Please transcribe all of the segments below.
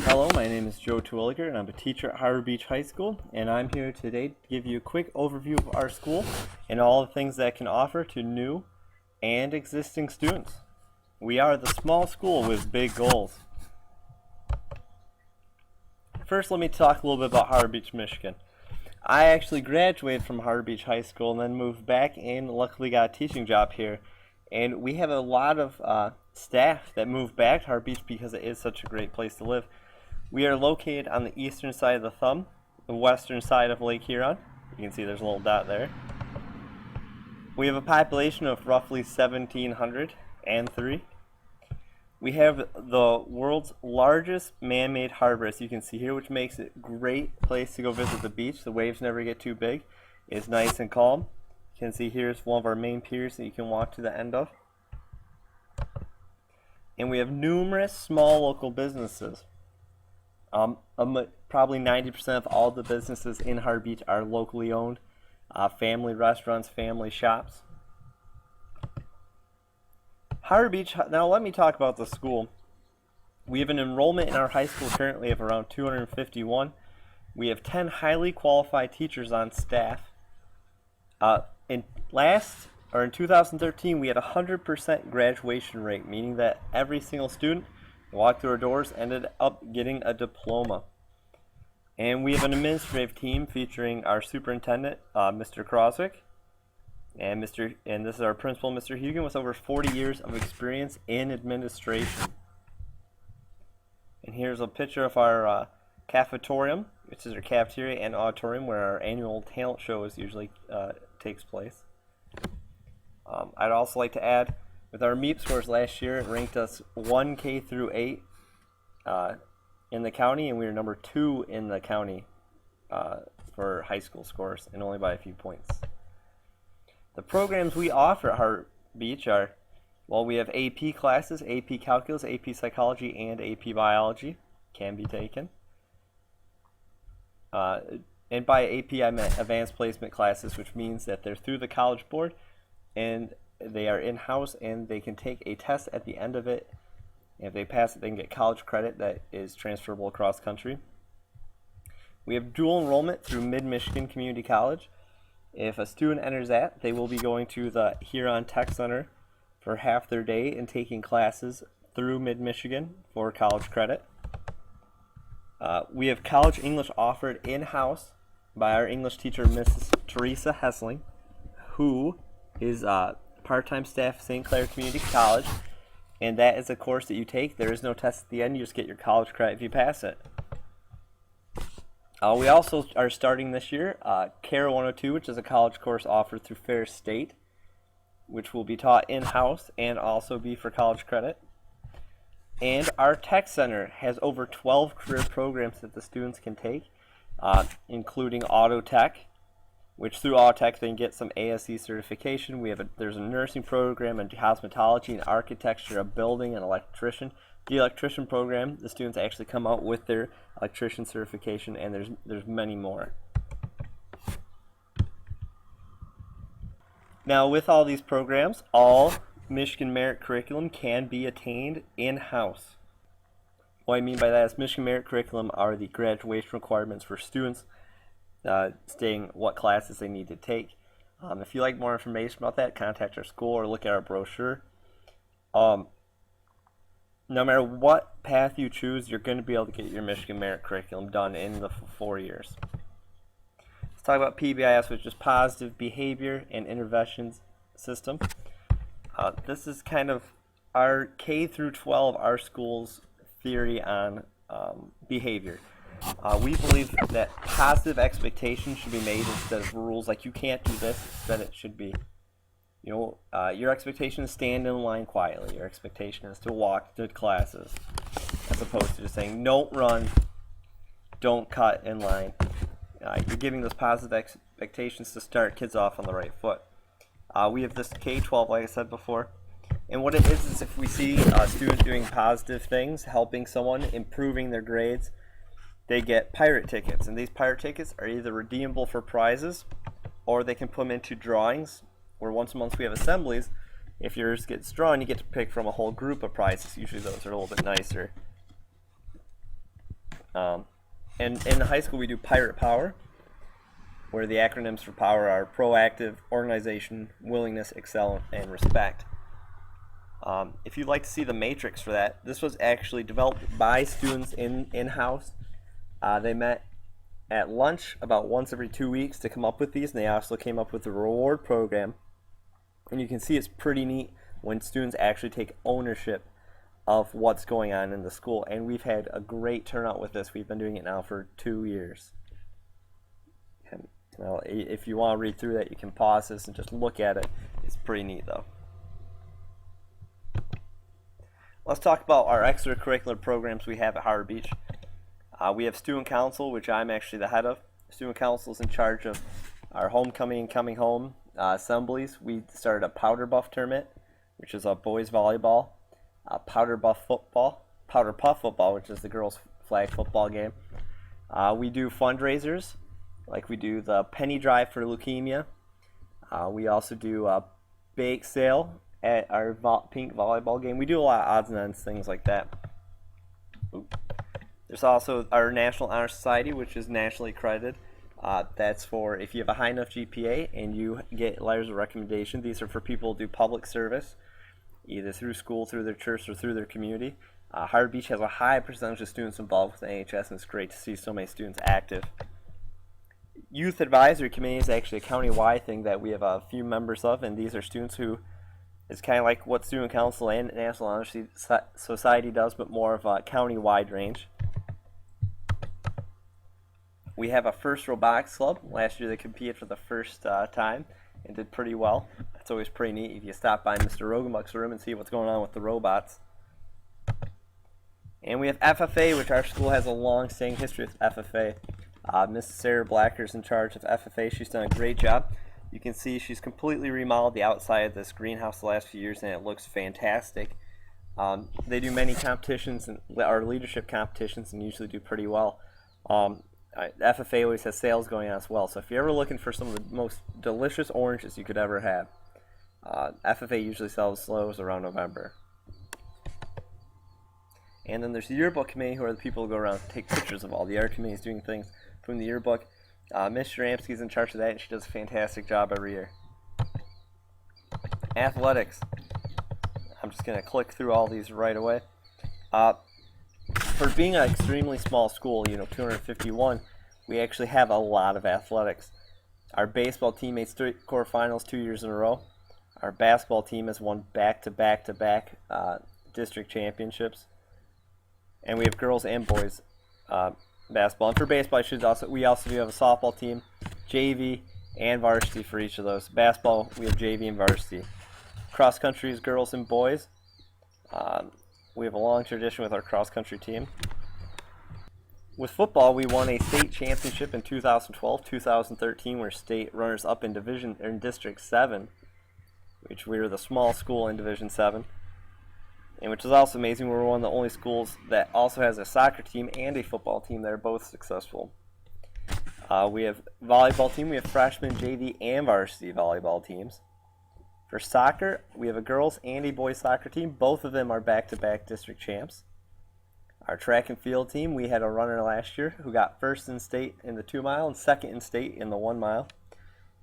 Hello, my name is Joe Terwilliger, and I'm a teacher at Harbor Beach High School, and I'm here today to give you a quick overview of our school and all the things that it can offer to new and existing students. We are the small school with big goals. First, let me talk a little bit about Harbor Beach, Michigan. I actually graduated from Harbor Beach High School and then moved back and luckily got a teaching job here. And we have a lot of staff that moved back to Harbor Beach because it is such a great place to live. We are located on the eastern side of the thumb, the western side of Lake Huron. You can see there's a little dot there. We have a population of roughly 1,703. We have the world's largest man-made harbor, as you can see here, which makes it a great place to go visit the beach. The waves never get too big. It's nice and calm. You can see here's one of our main piers that you can walk to the end of. And we have numerous small local businesses. Probably 90% of all the businesses in Harbor Beach are locally owned. Family restaurants, family shops. Harbor Beach, now let me talk about the school. We have an enrollment in our high school currently of around 251. We have 10 highly qualified teachers on staff. In 2013, we had a 100% graduation rate, meaning that every single student who walked through our doors ended up getting a diploma. And we have an administrative team featuring our superintendent, Mr. Croswick, and this is our principal, Mr. Hugan, with over 40 years of experience in administration. And here's a picture of our cafetorium, which is our cafeteria and auditorium where our annual talent shows usually takes place. I'd also like to add, with our MEP scores last year, it ranked us 1K through 8 in the county, and we were number 2 in the county for high school scores, and only by a few points. The programs we offer at Harbor Beach are, well, we have AP classes, AP Calculus, AP Psychology, and AP Biology can be taken. And by AP, I meant advanced placement classes, which means that they're through the College Board, and they are in-house, and they can take a test at the end of it. And if they pass it, they can get college credit that is transferable across country. We have dual enrollment through Mid-Michigan Community College. If a student enters that, they will be going to the Huron Tech Center for half their day and taking classes through Mid-Michigan for college credit. We have college English offered in-house by our English teacher, Mrs. Teresa Hessling, who is part-time staff at St. Clair Community College, and that is a course that you take. There is no test at the end. You just get your college credit if you pass it. We also are starting this year CARE 102, which is a college course offered through Ferris State, which will be taught in-house and also be for college credit. And our Tech Center has over 12 career programs that the students can take, including Auto Tech, which through Auto Tech they can get some ASE certification. There's a nursing program, and cosmetology, and architecture, a building, and electrician. The electrician program, the students actually come out with their electrician certification, and there's many more. Now, with all these programs, all Michigan Merit Curriculum can be attained in-house. What I mean by that is Michigan Merit Curriculum are the graduation requirements for students stating what classes they need to take. If you'd like more information about that, contact our school or look at our brochure. No matter what path you choose, you're going to be able to get your Michigan Merit Curriculum done in the 4 years. Let's talk about PBIS, which is Positive Behavior and Interventions System. This is kind of our K through 12, our school's theory on behavior. We believe that positive expectations should be made instead of rules like you can't do this. Instead, it should be, your expectation is stand in line quietly. Your expectation is to walk to classes, as opposed to just saying don't run, don't cut in line. You're giving those positive expectations to start kids off on the right foot. We have this K-12, like I said before, and what it is if we see a student doing positive things, helping someone, improving their grades, they get pirate tickets, and these pirate tickets are either redeemable for prizes, or they can put them into drawings, where once a month we have assemblies. If yours gets drawn, you get to pick from a whole group of prizes. Usually those are a little bit nicer. And in high school, we do Pirate Power, where the acronyms for power are proactive, organization, willingness, excel, and respect. If you'd like to see the matrix for that, this was actually developed by students in-house. They met at lunch about once every 2 weeks to come up with these, and they also came up with a reward program. And you can see it's pretty neat when students actually take ownership of what's going on in the school. And we've had a great turnout with this. We've been doing it now for 2 years. And, if you want to read through that, you can pause this and just look at it. It's pretty neat though. Let's talk about our extracurricular programs we have at Howard Beach. We have Student Council, which I'm actually the head of. Student Council is in charge of our homecoming and coming home assemblies. We started a Powder Buff tournament, which is a boys volleyball, Powder Puff football, which is the girls' flag football game. We do fundraisers, like we do the penny drive for leukemia. We also do a bake sale at our pink volleyball game. We do a lot of odds and ends, things like that. Oop. There's also our National Honor Society, which is nationally accredited. That's for if you have a high enough GPA and you get letters of recommendation. These are for people who do public service, either through school, through their church, or through their community. Howard Beach has a high percentage of students involved with the NHS, and it's great to see so many students active. Youth Advisory Committee is actually a county-wide thing that we have a few members of, and these are students who, it's kind of like what Student Council and National Honor Society does, but more of a county-wide range. We have a First Robotics Club. Last year they competed for the first time and did pretty well. It's always pretty neat if you stop by Mr. Rogenbuck's room and see what's going on with the robots. And we have FFA, which our school has a long-standing history with FFA. Mrs. Sarah Blacker is in charge of FFA. She's done a great job. You can see she's completely remodeled the outside of this greenhouse the last few years, and it looks fantastic. They do many competitions, and our leadership competitions, and usually do pretty well. FFA always has sales going on as well, so if you're ever looking for some of the most delicious oranges you could ever have, FFA usually sells those around November. And then there's the yearbook committee, who are the people who go around and take pictures of all the art committees doing things from the yearbook. Ms. Sharamsky's in charge of that, and she does a fantastic job every year. Athletics. I'm just going to click through all these right away. For being an extremely small school, 251, we actually have a lot of athletics. Our baseball team made state quarterfinals 2 years in a row. Our basketball team has won back-to-back district championships. And we have girls and boys basketball. And for baseball, we also do have a softball team, JV, and varsity for each of those. Basketball, we have JV and varsity. Cross country is girls and boys. We have a long tradition with our cross country team. With football, we won a state championship in 2012, 2013. We're state runners up in District 7, which we were the small school in Division 7. And which is also amazing, we're one of the only schools that also has a soccer team and a football team that are both successful. We have volleyball team, we have freshman, JV, and varsity volleyball teams. For soccer, we have a girls and a boys soccer team. Both of them are back-to-back district champs. Our track and field team, we had a runner last year who got first in state in the 2 mile and second in state in the 1 mile.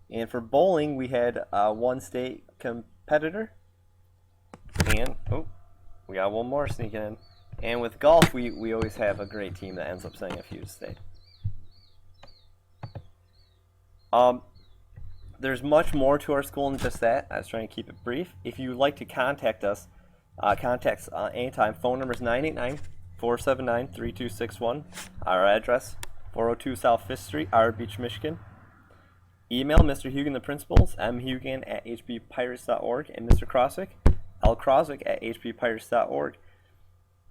And for bowling, we had one state competitor. And, we got one more sneaking in. And with golf, we always have a great team that ends up sending a few to state. There's much more to our school than just that. I was trying to keep it brief. If you would like to contact us, contact us anytime. Phone number is 989-479-3261. Our address, 402 South 5th Street, Howard Beach, Michigan. Email Mr. Hugan, the principals, mhugan@hbpirates.org, and Mr. Kroswick, lkroswick@hbpirates.org.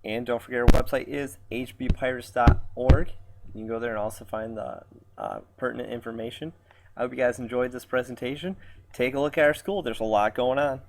And don't forget our website is hbpirates.org. You can go there and also find the pertinent information. I hope you guys enjoyed this presentation. Take a look at our school. There's a lot going on.